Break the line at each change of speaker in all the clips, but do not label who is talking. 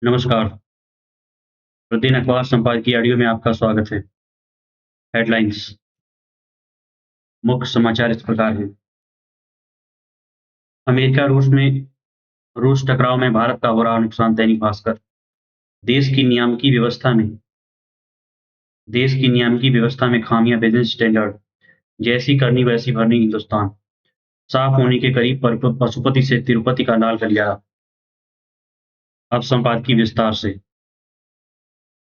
नमस्कार। प्रतिदिन अखबार संपादकीय ऑडियो में आपका स्वागत है। हेडलाइंस। मुख्य समाचार इस प्रकार हैं। अमेरिका रूस टकराव में भारत का हो रहा नुकसान। दैनिक भास्कर। देश की नियामकी व्यवस्था में खामियां। Business standard. जैसी करनी वैसी भरनी। हिंदुस्तान। साफ होने के करीब पर पशुपति से तिरुपति का लाल गलियारा। अब संपादकीय विस्तार से।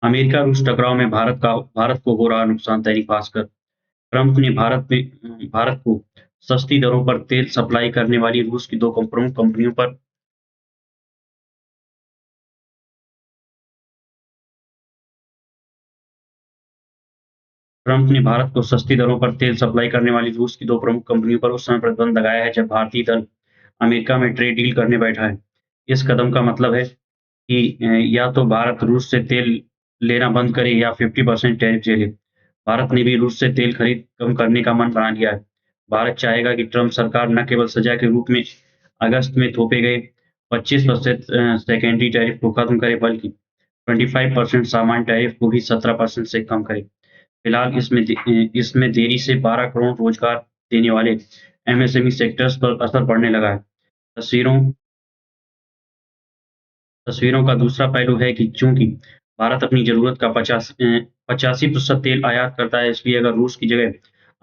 अमेरिका रूस टकराव में भारत को हो रहा नुकसान। दैनिक भास्कर। ट्रंप ने भारत को सस्ती दरों पर तेल सप्लाई करने वाली रूस की दो प्रमुख कंपनियों पर ट्रंप ने भारत को सस्ती दरों पर तेल सप्लाई करने वाली रूस की दो प्रमुख कंपनियों पर उस समय प्रतिबंध लगाया है जब भारतीय दल अमेरिका में ट्रेड डील करने बैठा है। इस कदम का मतलब है कि या तो भारत रूस से तेल लेना बंद करे या 50% टैरिफ झेले। भारत ने भी रूस से तेल खरीद कम करने का मन बना लिया है। भारत चाहेगा कि ट्रंप सरकार न केवल सजा के रूप में अगस्त में थोपे गए 25% सेकेंडरी टैरिफ को खत्म करे, बल्कि 25% सामान्य टैरिफ को भी 17% से कम करे। फिलहाल इसमें देरी से 12 करोड़ रोजगार देने वाले एमएसएमई सेक्टर्स पर असर पड़ने लगा है। तस्वीरों तस्वीरों का दूसरा पहलू है कि चूंकि भारत अपनी जरूरत का 85% तेल आयात करता है, इसलिए अगर रूस की जगह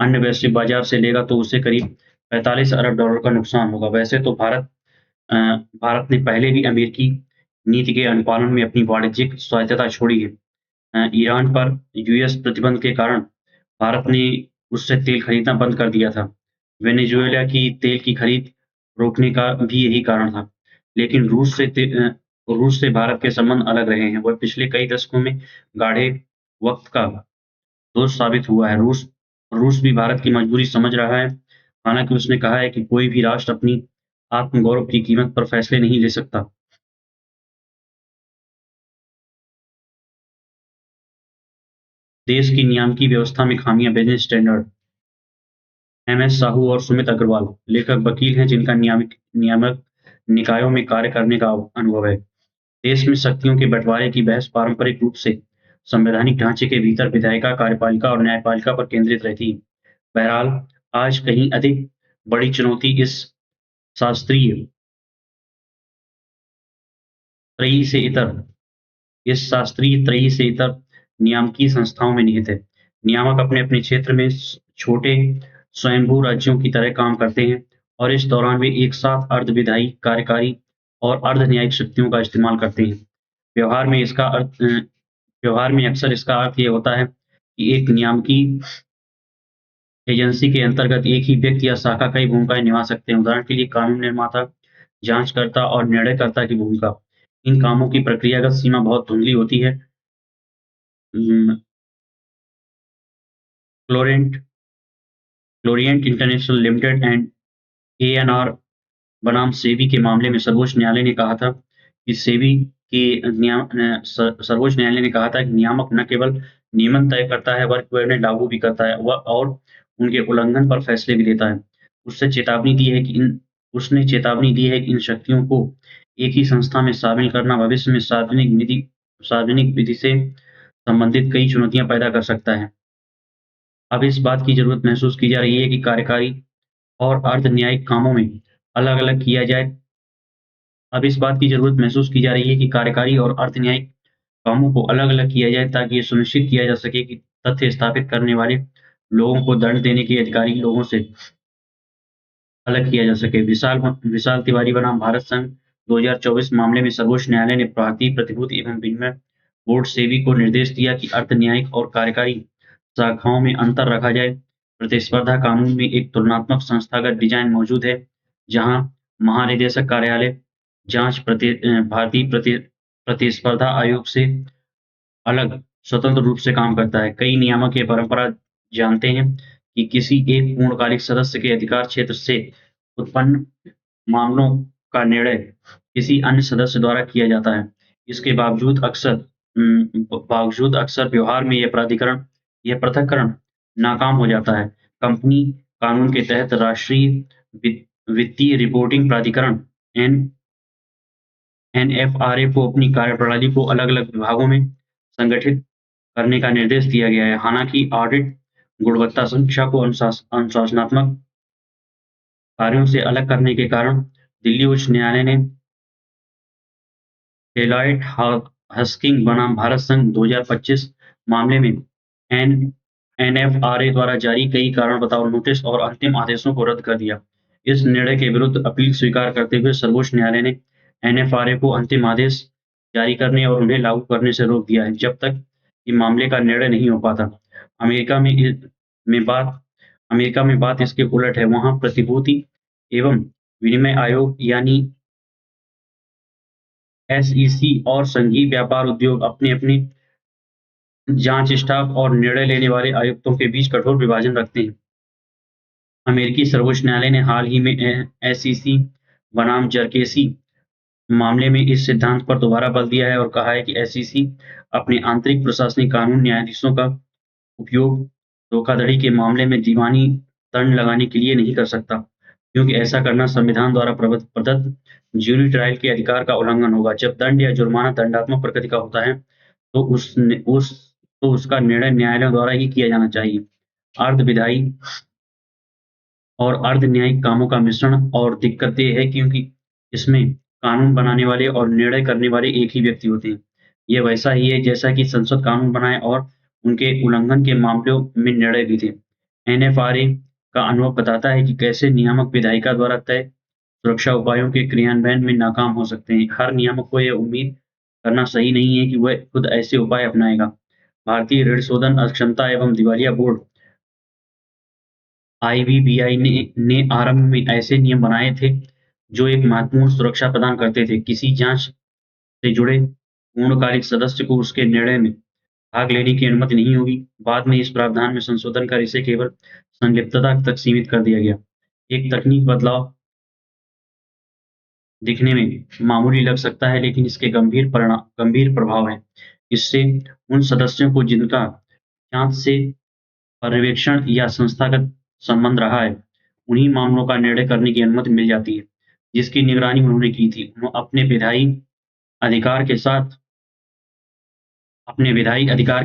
अन्य वैश्विक बाजार से लेगा तो उसे करीब 45 अरब डॉलर का नुकसान होगा। वैसे तो अ, भारत ने पहले भी अमेरिकी नीति के अनुपालन में अपनी वाणिज्यिक स्वायत्तता छोड़ी है। ईरान पर यूएस प्रतिबंध के कारण भारत ने उससे तेल खरीदना बंद कर दिया था। वेनेजुएला की तेल की खरीद रोकने का भी यही कारण था। लेकिन रूस से भारत के संबंध अलग रहे हैं। वह पिछले कई दशकों में गाढ़े वक्त का दोस्त साबित हुआ है। रूस रूस भी भारत की मजबूरी समझ रहा है। हालांकि उसने कहा है कि कोई भी राष्ट्र अपनी आत्मगौरव की कीमत पर फैसले नहीं ले सकता। देश की नियामकी व्यवस्था में खामियां। Business standard. एमएस साहू और सुमित अग्रवाल लेखक वकील हैं जिनका नियामक निकायों में कार्य करने का अनुभव है। देश में शक्तियों के बंटवारे की बहस पारंपरिक रूप से संवैधानिक ढांचे के भीतर विधायिका, कार्यपालिका और न्यायपालिका पर केंद्रित रहती है। बहरहाल, आज कहीं अधिक बड़ी चुनौती शास्त्रीय त्रयी से इतर इस शास्त्रीय त्रयी से इतर नियामकीय संस्थाओं में निहित है। नियामक अपने-अपने क्षेत्र में छोटे स्वयंभू राज्यों की तरह काम करते हैं और इस दौरान वे एक साथ अर्ध-विधायी, कार्यकारी और अर्ध-न्यायिक शक्तियों का इस्तेमाल करते हैं। व्यवहार में इसका अर्थ अ, व्यवहार में अक्सर इसका अर्थ ये होता है कि एक नियामकी एजेंसी के अंतर्गत एक ही व्यक्ति या शाखा कई भूमिकाएं निभा सकते हैं। उदाहरण के लिए कानून निर्माता, जांचकर्ता और निर्णयकर्ता की भूमिका। इन कामों की प्रक्रियागत सीमा बहुत धुंधली होती है। Um, Florent Floriant International Limited and ANR बनाम सेबी के मामले में सर्वोच्च न्यायालय ने कहा था कि सर्वोच्च न्यायालय ने कहा था कि नियामक न केवल नियमन तय करता है बल्कि वह उन्हें लागू भी करता है और उनके उल्लंघन पर फैसले भी देता है। उसने चेतावनी दी है कि इन शक्तियों को एक ही संस्था में शामिल करना भविष्य में सार्वजनिक विधि से संबंधित कई चुनौतियां पैदा कर सकता है। अब इस बात की जरूरत महसूस की जा रही है कि कार्यकारी और अर्ध न्यायिक कामों में अलग-अलग किया जाए अब इस बात की जरूरत महसूस की जा रही है कि कार्यकारी और अर्ध न्यायिक कामों को अलग-अलग किया जाए ताकि ये सुनिश्चित किया जा सके कि तथ्य स्थापित करने वाले लोगों को दंड देने के अधिकारी लोगों से अलग किया जा सके। विशाल तिवारी बनाम भारत संघ 2024 मामले में सर्वोच्च न्यायालय ने भारतीय प्रतिभूति एवं विनिमय बोर्ड सेबी को निर्देश दिया कि अर्ध न्यायिक और कार्यकारी शाखाओं में अंतर रखा जाए। प्रतिस्पर्धा कानून में एक तुलनात्मक संस्थागत डिजाइन मौजूद है, जहां महानिदेशक कार्यालय भारतीय प्रतिस्पर्धा आयोग से अलग स्वतंत्र रूप से काम करता है। कई नियामक ये परंपरा जानते हैं कि किसी एक पूर्णकालिक सदस्य के अधिकार क्षेत्र से उत्पन्न मामलों का निर्णय किसी अन्य सदस्य द्वारा किया जाता है। इसके बावजूद अक्सर व्यवहार में यह पृथक्करण नाकाम हो जाता है। कंपनी कानून के तहत राष्ट्रीय वित्तीय रिपोर्टिंग प्राधिकरण एनएफआरए को अपनी कार्यप्रणाली को अलग-अलग विभागों में संगठित करने का निर्देश दिया गया है। हालाँकि ऑडिट गुणवत्ता समीक्षा को अनुशासनात्मक कार्यों से अलग करने के कारण दिल्ली उच्च न्यायालय ने डेलॉयट हस्किंस बनाम भारत संघ 2025 मामले में एनएफआरए द्वारा जारी कई कारण बताओ नोटिस और अंतिम आदेशों को रद्द कर दिया। इस निर्णय के विरुद्ध अपील स्वीकार करते हुए सर्वोच्च न्यायालय ने एनएफआरए को अंतिम आदेश जारी करने और उन्हें लागू करने से रोक दिया है, जब तक कि मामले का निर्णय नहीं हो पाता। अमेरिका में में बात अमेरिका में बात इसके उलट है। वहाँ प्रतिभूति एवं विनिमय आयोग यानी एसईसी और संघीय व्यापार उद्योग अपने-अपने जांच स्टाफ और निर्णय लेने वाले आयुक्तों के बीच कठोर विभाजन रखते हैं। अमेरिकी सर्वोच्च न्यायालय ने हाल ही में एसईसी बनाम जरकेसी मामले में इस सिद्धांत पर दोबारा बल दिया है और कहा है कि एसईसी अपने आंतरिक प्रशासनिक कानून न्यायाधीशों का उपयोग धोखाधड़ी के मामले में दीवानी दंड लगाने के लिए नहीं कर सकता, क्योंकि ऐसा करना संविधान द्वारा प्रदत्त ज्यूरी ट्रायल के अधिकार का उल्लंघन होगा। जब दंड या जुर्माना दंडात्मक प्रकृति का होता है, तो उसका निर्णय न्यायालयों द्वारा ही किया जाना चाहिए। अर्ध-विधायी और अर्ध-न्यायिक कामों का मिश्रण और दिक्कत ये है क्योंकि इसमें कानून बनाने वाले और निर्णय करने वाले एक ही व्यक्ति होते हैं। ये वैसा ही है जैसा कि संसद कानून बनाए और उनके उल्लंघन के मामलों में निर्णय भी थे। एनएफआरए का अनुभव बताता है कि कैसे नियामक विधायिका द्वारा तय सुरक्षा उपायों के क्रियान्वयन में नाकाम हो सकते हैं। हर नियामक को यह उम्मीद करना सही नहीं है कि वह खुद ऐसे उपाय अपनाएगा। भारतीय ऋण शोधन अक्षमता एवं दिवालिया बोर्ड आईबीबीआई ने आरंभ में ऐसे नियम बनाए थे जो एक महत्वपूर्ण सुरक्षा प्रदान करते थे। किसी जांच से जुड़े पूर्णकालिक सदस्य को उसके निर्णय में भाग लेने की अनुमति नहीं होगी। बाद में इस प्रावधान में संशोधन कर इसे केवल संलिप्तता तक सीमित कर दिया गया। एक तकनीक बदलाव दिखने में मामूली लग सकता है, लेकिन इसके गंभीर प्रभाव हैं। इससे उन सदस्यों को जिनका जांच से पर्यवेक्षण या संस्थागत संबंध रहा है, उन्हीं मामलों का निर्णय करने की अनुमति मिल जाती है, जिसकी निगरानी उन्होंने की थी। अपने विधायी अधिकार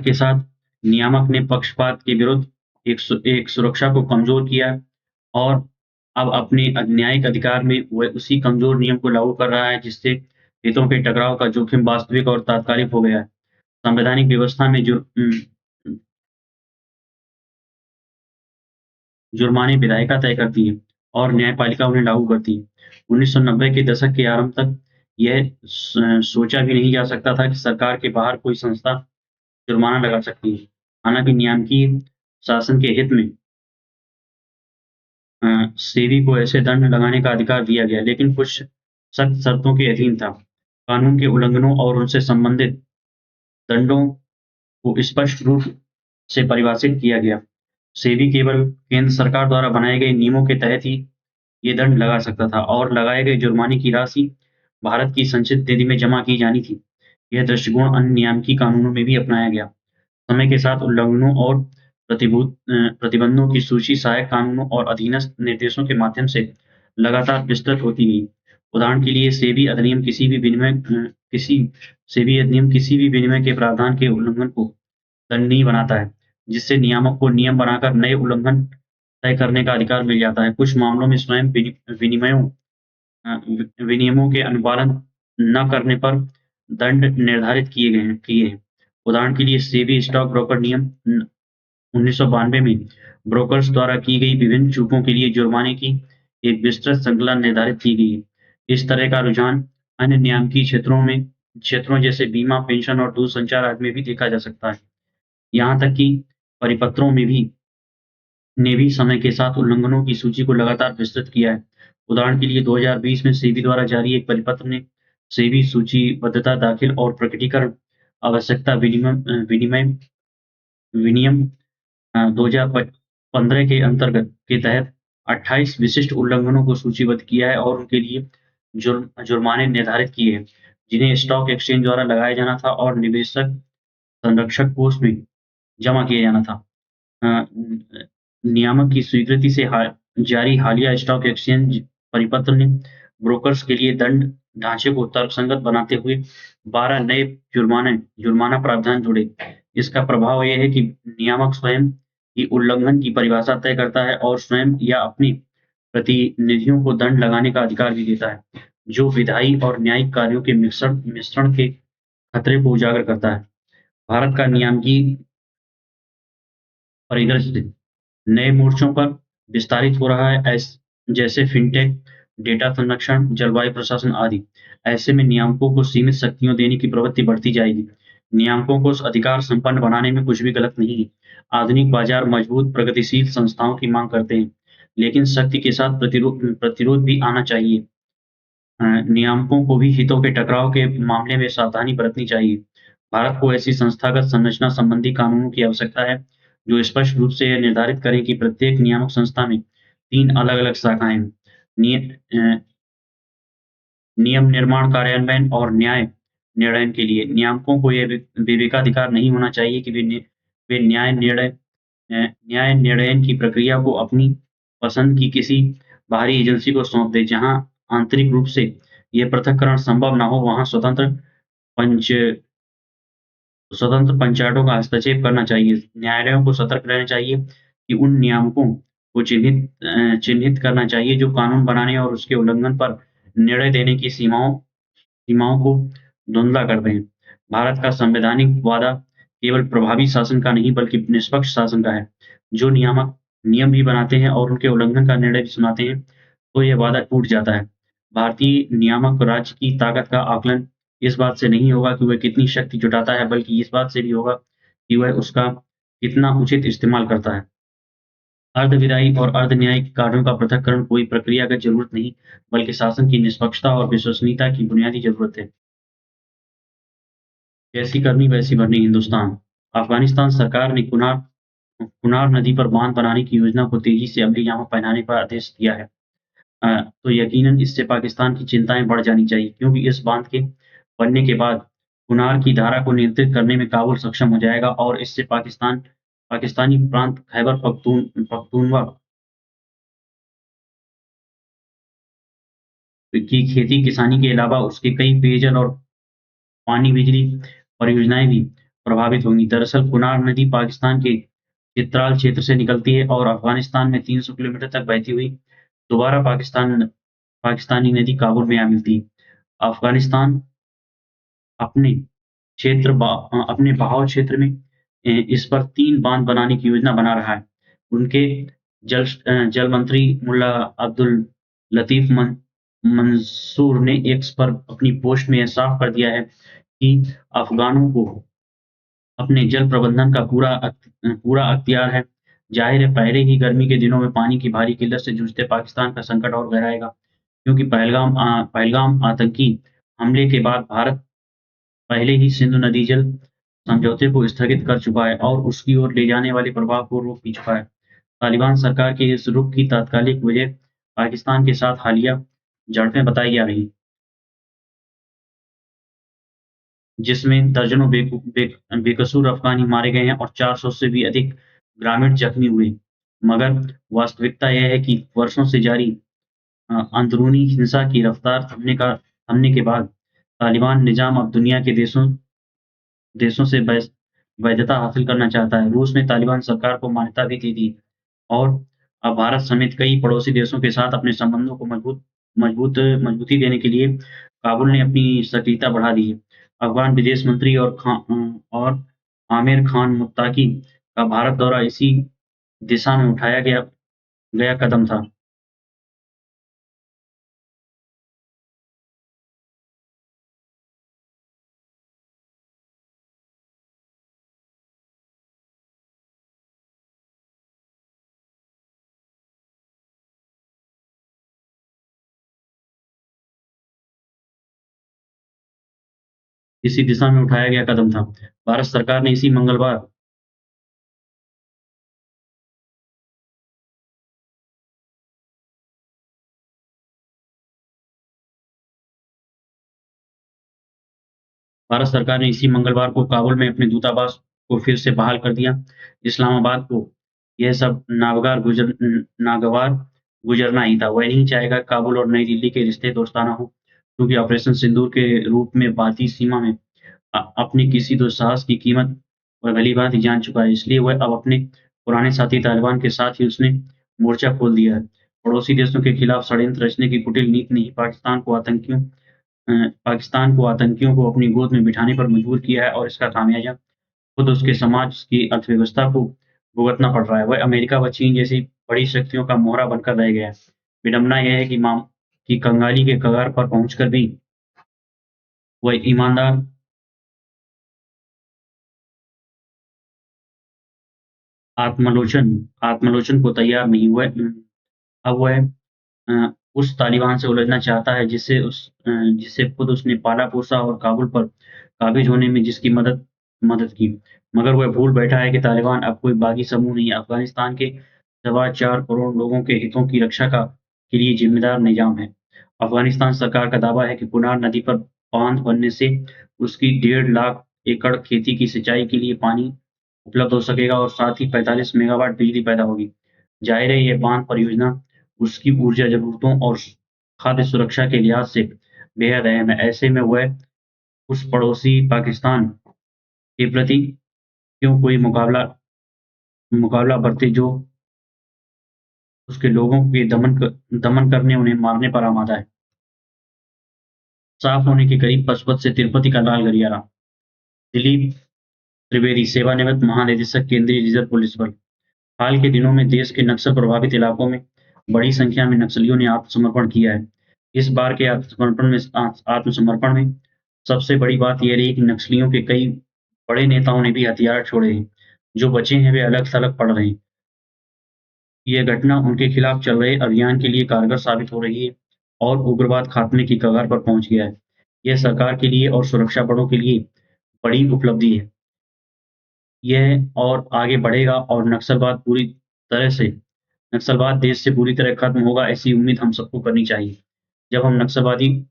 के साथ नियामक ने पक्षपात के विरुद्ध एक सुरक्षा को कमजोर किया और अब अपने न्यायिक अधिकार में वह उसी कमजोर नियम को लागू कर रहा है, जिससे हितों के टकराव का जोखिम वास्तविक और तात्कालिक हो गया है। संवैधानिक व्यवस्था में जुर्माने विधायिका तय करती है और न्यायपालिका उन्हें लागू करती है। 1990 के दशक के आरंभ तक यह सोचा भी नहीं जा सकता था कि सरकार के बाहर कोई संस्था जुर्माना लगा सकती है। हालांकि नियामकीय शासन के हित में सेबी को ऐसे दंड लगाने का अधिकार दिया गया, लेकिन कुछ सख्त शर्तों के अधीन था। कानून के उल्लंघनों और उनसे संबंधित दंडों को स्पष्ट रूप से परिभाषित किया गया। सेबी केवल केंद्र सरकार द्वारा बनाए गए नियमों के तहत ही ये दंड लगा सकता था और लगाए गए जुर्माने की राशि भारत की संचित निधि में जमा की जानी थी। यह दृष्टिकोण अन्य नियामकीय कानूनों में भी अपनाया गया। समय के साथ उल्लंघनों और प्रतिबंधों की सूची सहायक कानूनों और अधीनस्थ निर्देशों के माध्यम से लगातार विस्तृत होती गई। उदाहरण के लिए सेबी अधिनियम किसी भी विनिमय के प्रावधान के उल्लंघन को दंडनीय बनाता है, जिससे नियामक को नियम बनाकर नए उल्लंघन तय करने का अधिकार मिल जाता है। कुछ मामलों में स्वयं विनियमों के अनुपालन न करने पर दंड निर्धारित किए हैं। उदाहरण के लिए सेबी स्टॉक ब्रोकर नियम 1992 में ब्रोकर्स द्वारा की गई विभिन्न चूकों के लिए जुर्माने की एक विस्तृत श्रृंखला निर्धारित की गई है। इस तरह का रुझान अन्य नियामकीय क्षेत्रों जैसे बीमा, पेंशन और दूरसंचार आदि में भी देखा जा सकता है। यहाँ तक कि परिपत्रों में भी समय के साथ उल्लंघनों की सूची को लगातार विस्तृत किया है। उदाहरण के लिए 2020 में सेबी द्वारा जारी एक परिपत्र ने सेबी सूचीबद्धता दाखिल और प्रकटीकरण आवश्यकता विनियम 2015 के तहत 28 विशिष्ट उल्लंघनों को सूचीबद्ध किया है और उनके लिए जुर्माने निर्धारित किए हैं, जिन्हें स्टॉक एक्सचेंज द्वारा लगाया जाना था और निवेशक संरक्षक कोष में जमा किया जाना था। नियामक की स्वीकृति से जारी हालिया स्टॉक एक्सचेंज परिपत्र ने ब्रोकर्स के लिए दंड ढांचे को तर्कसंगत बनाते हुए 12 नए जुर्माना प्रावधान जोड़े। इसका प्रभाव यह है कि नियामक स्वयं ही उल्लंघन की परिभाषा तय करता है और स्वयं या अपने प्रतिनिधियों को दंड लगाने का अधिकार भी देता है, जो विधायी और न्यायिक कार्यों के मिश्रण के खतरे को उजागर करता है। भारत का नियामकीय परिदृश्य नए मोर्चों पर विस्तारित हो रहा है, जैसे फिनटेक, डेटा संरक्षण, जलवायु प्रशासन आदि। ऐसे में नियामकों को सीमित शक्तियां देने की प्रवृत्ति बढ़ती जाएगी। नियामकों को अधिकार संपन्न बनाने में कुछ भी गलत नहीं है। आधुनिक बाजार मजबूत प्रगतिशील संस्थाओं की मांग करते हैं, लेकिन शक्ति के साथ प्रतिरोध भी आना चाहिए। नियामकों को भी हितों के टकराव के मामले में सावधानी बरतनी चाहिए। भारत को ऐसी संस्थागत संरचना संबंधी कानूनों की आवश्यकता है, जो स्पष्ट रूप से यह निर्धारित करें कि प्रत्येक नियामक संस्था में 3 अलग-अलग शाखाएँ हैं, निय अ, नियम निर्माण, कार्यान्वयन और न्याय निर्णय के लिए। नियामकों को यह विवेकाधिकार नहीं होना चाहिए कि वे न्याय निर्णयन की प्रक्रिया को अपनी पसंद की किसी बाहरी एजेंसी को सौंप दें। जहाँ आंतरिक रूप से ये पृथक्करण संभव न हो, वहाँ पंच स्वतंत्र पंचायतों का हस्तक्षेप करना चाहिए। न्यायालयों को सतर्क रहना चाहिए कि उन नियामकों को चिह्नित करना चाहिए जो कानून बनाने और उसके उल्लंघन पर निर्णय देने की सीमाओं को धुंधला कर दें। भारत का संवैधानिक वादा केवल प्रभावी शासन का नहीं बल्कि निष्पक्ष शासन का है। जो नियामक नियम भी बनाते हैं और उनके उल्लंघन का निर्णय भी सुनाते हैं, तो यह वादा टूट जाता है। भारतीय नियामक राज्य की ताकत का आकलन इस बात से नहीं होगा कि वह कितनी शक्ति जुटाता है, बल्कि इस बात से भी होगा कि वह उसका कितना उचित इस्तेमाल करता है। अर्ध-विधायी और अर्ध-न्यायिक कार्यों का पृथक्करण कोई प्रक्रियागत जरूरत नहीं, बल्कि शासन की निष्पक्षता और विश्वसनीयता की बुनियादी जरूरत है। जैसी करनी वैसी भरनी हिंदुस्तान। अफ़गानिस्तान सरकार ने कुनार नदी पर बांध बनाने की योजना को तेजी से अमली जामा पहनाने का आदेश दिया है। तो यकीनन इससे पाकिस्तान की चिंताएँ बढ़ जानी चाहिए, क्योंकि इस बांध के बनने के बाद कुनार की धारा को नियंत्रित करने में काबुल सक्षम हो जाएगा और इससे पाकिस्तानी प्रांत खैबर पख्तूनख्वा की खेती-किसानी के अलावा उसके कई पेयजल और पानी बिजली परियोजनाएँ भी प्रभावित होंगी। दरअसल कुनार नदी पाकिस्तान के चित्राल क्षेत्र से निकलती है और अफ़गानिस्तान में 300 किलोमीटर तक बहती हुई दोबारा पाकिस्तानी नदी काबुल में आ मिलती है। अफ़गानिस्तान अपने अपने बहाव क्षेत्र में इस पर 3 बांध बनाने की योजना बना रहा है। उनके जल मंत्री मुल्ला अब्दुल लतीफ़ मंसूर ने एक्स पर अपनी पोस्ट में यह साफ कर दिया है कि अफ़गानों को अपने जल प्रबंधन का पूरा अख्तियार है। ज़ाहिर है, पहले ही गर्मी के दिनों में पानी की भारी किल्लत से जूझते पाकिस्तान का संकट और गहराएगा, क्योंकि पहलगाम आतंकी हमले के बाद भारत पहले ही सिंधु नदी जल समझौते को स्थगित कर चुका है और उसकी ओर ले जाने वाले प्रभाव को रोक भी चुका है। तालिबान सरकार के इस रुख की तात्कालिक वजह पाकिस्तान के साथ हालिया झड़पें बताई जा रही, जिसमें दर्जनों बेकसूर अफ़गानी मारे गए हैं और 400 से भी अधिक ग्रामीण जख्मी हुए। मगर वास्तविकता यह है कि वर्षों से जारी अंदरूनी हिंसा की रफ्तार थमने के बाद तालिबान निज़ाम अब दुनिया के देशों से वैधता हासिल करना चाहता है। रूस ने तालिबान सरकार को मान्यता भी दे दी और अब भारत समेत कई पड़ोसी देशों के साथ अपने संबंधों को मजबूती देने के लिए काबुल ने अपनी सक्रियता बढ़ा दी है। अफ़गान विदेश मंत्री और आमिर खान मुत्ताकी का भारत दौरा इसी दिशा में उठाया गया गया कदम था। इसी दिशा में उठाया गया कदम था। भारत सरकार ने इसी मंगलवार भारत सरकार ने इसी मंगलवार को काबुल में अपने दूतावास को फिर से बहाल कर दिया। इस्लामाबाद को यह सब नागवार गुज़रना ही था। वह नहीं चाहेगा काबुल और नई दिल्ली के रिश्ते दोस्ताना हों। क्योंकि ऑपरेशन सिंदूर के रूप में भारतीय सीमा में अपने किसी दुस्साहस की कीमत वह भली-भांति जान चुका है, इसलिए वह अब अपने पुराने साथी तालिबान के साथ ही उसने मोर्चा खोल दिया है। पड़ोसी देशों के खिलाफ षड्यंत्र रचने की कुटिल नीति ने ही पाकिस्तान को आतंकियों को अपनी गोद में बिठाने पर मजबूर किया है और इसका खामियाजा खुद उसके समाज की अर्थव्यवस्था को भुगतना पड़ रहा है। वह अमेरिका व चीन जैसी बड़ी शक्तियों का मोहरा बनकर रह गया है। विडंबना यह है कि कंगाली के कगार पर पहुंचकर भी वह ईमानदार आत्मालोचन आत्मालोचन को तैयार नहीं हुआ। अब वह उस तालिबान से उलझना चाहता है जिसे खुद उसने पाला-पोसा और काबुल पर काबिज होने में जिसकी मदद मदद की। मगर वह भूल बैठा है कि तालिबान अब कोई बागी समूह नहीं है, अफ़गानिस्तान के सवा 4 करोड़ लोगों के हितों की रक्षा के लिए ज़िम्मेदार निज़ाम है। अफ़गानिस्तान सरकार का दावा है कि कुनार नदी पर बाँध बनने से उसकी 1.5 लाख एकड़ खेती की सिंचाई के लिए पानी उपलब्ध हो सकेगा और साथ ही 45 मेगावाट बिजली पैदा होगी। ज़ाहिर है, ये बाँध परियोजना उसकी ऊर्जा ज़रूरतों और खाद्य सुरक्षा के लिहाज से बेहद अहम है। ऐसे में वह उस पड़ोसी पाकिस्तान के प्रति क्यों कोई मुकाबला बरते जो उसके लोगों के दमन करने, उन्हें मारने पर आमादा है। साफ होने के करीब पशुपत से तिरुपति का लाल गलियारा। दिलीप त्रिवेदी, सेवानिवृत्त महानिदेशक, केंद्रीय रिजर्व पुलिस बल। हाल के दिनों में देश के नक्सल प्रभावित इलाकों में बड़ी संख्या में नक्सलियों ने आत्मसमर्पण किया है। इस बार के आत्मसमर्पण में सबसे बड़ी बात यह रही कि नक्सलियों के कई बड़े नेताओं ने भी हथियार छोड़े हैं। जो बचे हैं वे अलग-थलग पड़ रहे हैं। यह घटना उनके खिलाफ चल रहे अभियान के लिए कारगर साबित हो रही है और उग्रवाद खात्मे की कगार पर पहुंच गया है। यह सरकार के लिए और सुरक्षा बलों के लिए बड़ी उपलब्धि है। यह और आगे बढ़ेगा और नक्सलवाद देश से पूरी तरह खत्म होगा, ऐसी उम्मीद हम सबको करनी चाहिए। जब हम नक्सलवादी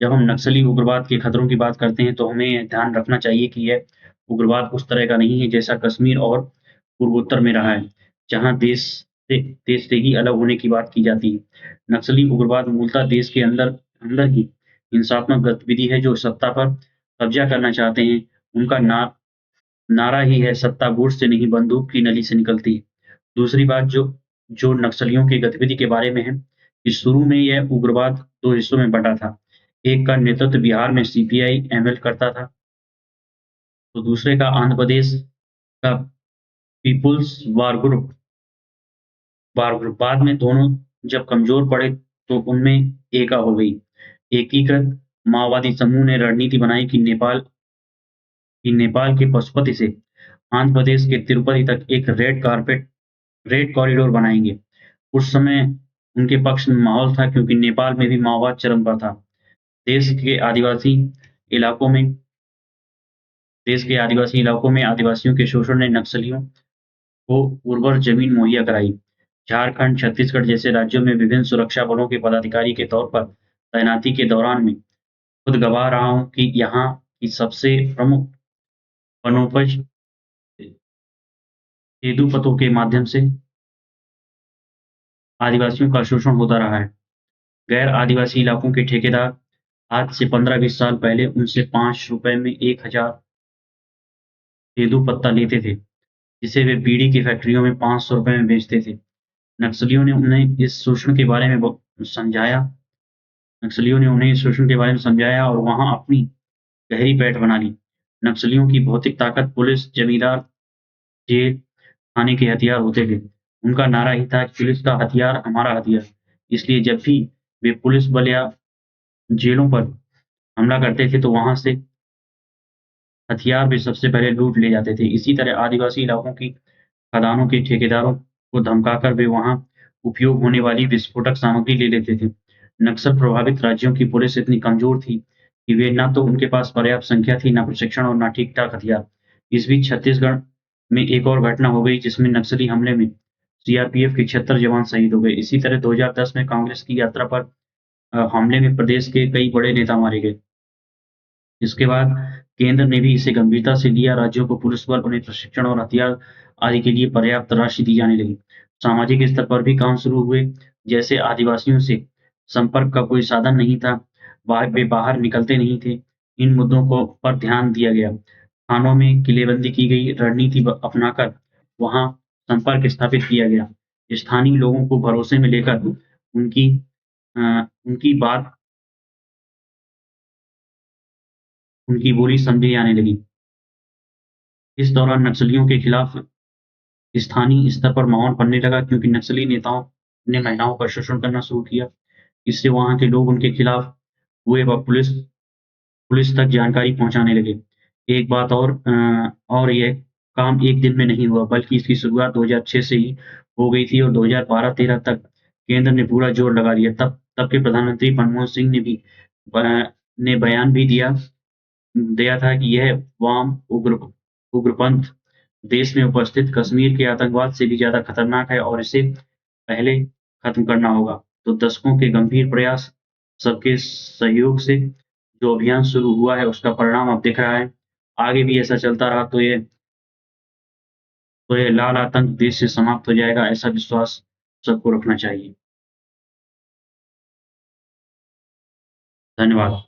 जब हम नक्सली उग्रवाद के खतरों की बात करते हैं, तो हमें यह ध्यान रखना चाहिए कि यह उग्रवाद उस तरह का नहीं है जैसा कश्मीर और पूर्वोत्तर में रहा है, जहाँ देश से ही अलग होने की बात की जाती है। नक्सली उग्रवाद मूलतः देश के अंदर अंदर ही हिंसात्मक गतिविधि है जो सत्ता पर कब्जा करना चाहते हैं। उनका नारा ही है, सत्ता बूट से नहीं बंदूक की नली से निकलती है। दूसरी बात जो नक्सलियों की गतिविधि के बारे में है कि शुरू में यह उग्रवाद 2 हिस्सों में बँटा था। एक का नेतृत्व बिहार में सीपीआई-एमएल करता था, तो दूसरे का आंध्र प्रदेश का पीपुल्स वार ग्रुप। बाद में दोनों जब कमज़ोर पड़े तो उनमें एका हो गई। एकीकृत माओवादी समूह ने रणनीति बनाई कि नेपाल के पशुपति से आंध्र प्रदेश के तिरुपति तक एक रेड कॉरिडोर बनाएँगे। उस समय उनके पक्ष में माहौल था क्योंकि नेपाल में भी माओवाद चरम पर था। देश के आदिवासी इलाकों में आदिवासियों के शोषण ने नक्सलियों को उर्वर जमीन मुहैया कराई। झारखंड, छत्तीसगढ़ जैसे राज्यों में विभिन्न सुरक्षा बलों के पदाधिकारी के तौर पर तैनाती के दौरान मैं खुद गवाह रहा हूँ कि यहाँ की सबसे प्रमुख वनोपज हेतुपथों के माध्यम से आदिवासियों का शोषण होता रहा है। गैर आदिवासी इलाकों के ठेकेदार आज से 15-20 साल पहले उनसे ₹5 में 1000 तेंदूपत्ता लेते थे, जिसे वे बीड़ी की फैक्ट्रियों में ₹500 में बेचते थे। नक्सलियों ने उन्हें इस शोषण के बारे में समझाया और वहाँ अपनी गहरी पैठ बना ली। नक्सलियों की भौतिक ताकत पुलिस, जमींदार, जेल, थाने के हथियार होते थे। उनका नारा ही था, पुलिस का हथियार हमारा हथियार। इसलिए जब भी वे पुलिस बल या जेलों पर हमला करते थे, तो वहाँ से हथियार वे सबसे पहले लूट ले जाते थे। इसी तरह आदिवासी इलाकों की खदानों के ठेकेदारों को धमकाकर वे वहाँ उपयोग होने वाली विस्फोटक सामग्री ले लेते थे। नक्सल प्रभावित राज्यों की पुलिस इतनी कमज़ोर थी कि वे न तो उनके पास पर्याप्त संख्या थी, न प्रशिक्षण और न ठीक-ठाक हथियार। इस बीच छत्तीसगढ़ में एक और घटना हो गई जिसमें नक्सली हमले में सीआरपीएफ के 76 जवान शहीद हो गए। इसी तरह 2010 में कांग्रेस की यात्रा पर हमले में प्रदेश के कई बड़े नेता मारे गए। इसके बाद केंद्र ने भी इसे गंभीरता से लिया। राज्यों को पुलिस बल, उन्हें प्रशिक्षण और हथियार आदि के लिए पर्याप्त राशि दी जाने लगी। सामाजिक स्तर पर भी काम शुरू हुए। जैसे आदिवासियों से संपर्क का कोई साधन नहीं था, वे बाहर निकलते नहीं थे। इन मुद्दों को पर ध्यान दिया गया। थानों में किलेबंदी की गई, रणनीति अपनाकर वहां संपर्क स्थापित किया गया। स्थानीय लोगों को भरोसे में लेकर उनकी अ, उनकी बात उनकी बोली समझी जाने लगी। इस दौरान नक्सलियों के खिलाफ स्थानीय स्तर पर माहौल बनने लगा, क्योंकि नक्सली नेताओं ने महिलाओं का शोषण करना शुरू किया। इससे वहां के लोग उनके खिलाफ हुए व पुलिस तक जानकारी पहुंचाने लगे। एक बात और यह काम एक दिन में नहीं हुआ, बल्कि इसकी शुरुआत 2006 से ही हो गई थी और 2012-13 तक केंद्र ने पूरा जोर लगा दिया। तब के प्रधानमंत्री मनमोहन सिंह ने भी बयान भी दिया था कि यह वाम उग्रपंथ देश में उपस्थित कश्मीर के आतंकवाद से भी ज़्यादा खतरनाक है और इसे पहले खत्म करना होगा। तो दशकों के गंभीर प्रयास, सबके सहयोग से जो अभियान शुरू हुआ है, उसका परिणाम अब दिख रहा है। आगे भी ऐसा चलता रहा तो ये लाल आतंक देश से समाप्त हो जाएगा, ऐसा विश्वास सबको रखना चाहिए। धन्यवाद।